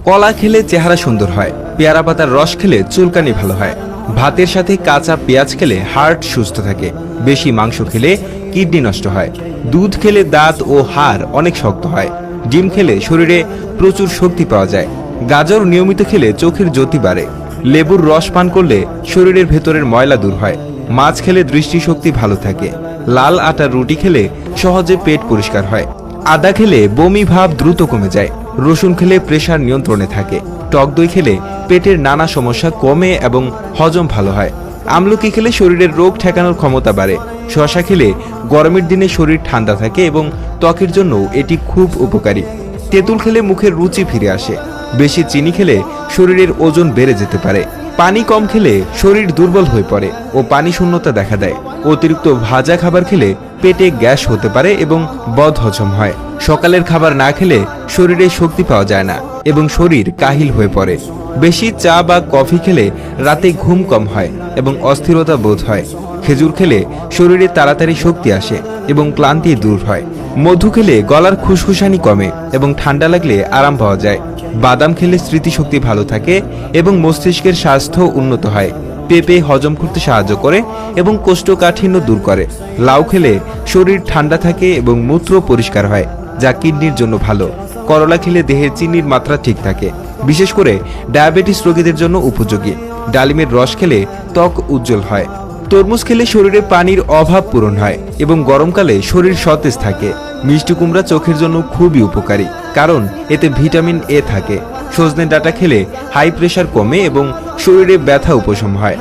কলা খেলে চেহারা সুন্দর হয়, পেয়ারা পাতার রস খেলে চুলকানি ভালো হয়, ভাতের সাথে কাঁচা পেঁয়াজ খেলে হার্ট সুস্থ থাকে, বেশি মাংস খেলে কিডনি নষ্ট হয়, দুধ খেলে দাঁত ও হাড় অনেক শক্ত হয়, ডিম খেলে শরীরে প্রচুর শক্তি পাওয়া যায়, গাজর নিয়মিত খেলে চোখের জ্যোতি বাড়ে, লেবুর রস পান করলে শরীরের ভেতরের ময়লা দূর হয়, মাছ খেলে দৃষ্টিশক্তি ভালো থাকে, লাল আটার রুটি খেলে সহজে পেট পরিষ্কার হয়, আদা খেলে বমি ভাব দ্রুত কমে যায়, রসুন খেলে প্রেসার নিয়ন্ত্রণে থাকে, টক দই খেলে পেটের নানা সমস্যা কমে এবং হজম ভালো হয়, আমলকি খেলে শরীরের রোগ ঠেকানোর ক্ষমতা বাড়ে, শসা খেলে গরমের দিনে শরীর ঠান্ডা থাকে এবং ত্বকের জন্য এটি খুব উপকারী, তেঁতুল খেলে মুখের রুচি ফিরে আসে, বেশি চিনি খেলে শরীরের ওজন বেড়ে যেতে পারে, পানি কম খেলে শরীর দুর্বল হয়ে পড়ে ও পানি শূন্যতা দেখা দেয়, অতিরিক্ত ভাজা খাবার খেলে পেটে গ্যাস হতে পারে এবং বদহজম হয়, সকালের খাবার না খেলে শরীরে শক্তি পাওয়া যায় না এবং শরীর কাহিল হয়ে পড়ে, বেশি চা বা কফি খেলে রাতে ঘুম কম হয় এবং অস্থিরতা বোধ হয়, খেজুর খেলে শরীরে তাড়াতাড়ি শক্তি আসে এবং ক্লান্তি দূর হয়, মধু খেলে গলার খুশখুশানি কমে এবং ঠান্ডা লাগলে আরাম পাওয়া যায়, বাদাম খেলে স্মৃতিশক্তি ভালো থাকে এবং মস্তিষ্কের স্বাস্থ্য উন্নত হয়, পেঁপে হজম করতে সাহায্য করে এবং কোষ্ঠকাঠিন্য দূর করে, লাউ খেলে শরীর ঠান্ডা থাকে এবং মূত্র পরিষ্কার হয় যা কিডনির জন্য ভালো, করলা খেলে দেহের চিনির মাত্রা ঠিক থাকে, বিশেষ করে ডায়াবেটিস রোগীদের জন্য উপযোগী, ডালিমের রস খেলে ত্বক উজ্জ্বল হয়, তরমুজ খেলে শরীরে পানির অভাব পূরণ হয় এবং গরমকালে শরীর সতেজ থাকে, মিষ্টি কুমড়া চোখের জন্য খুবই উপকারী কারণ এতে ভিটামিন এ থাকে, সজনে ডাঁটা খেলে হাই প্রেশার কমে এবং শরীরে ব্যথা উপশম হয়।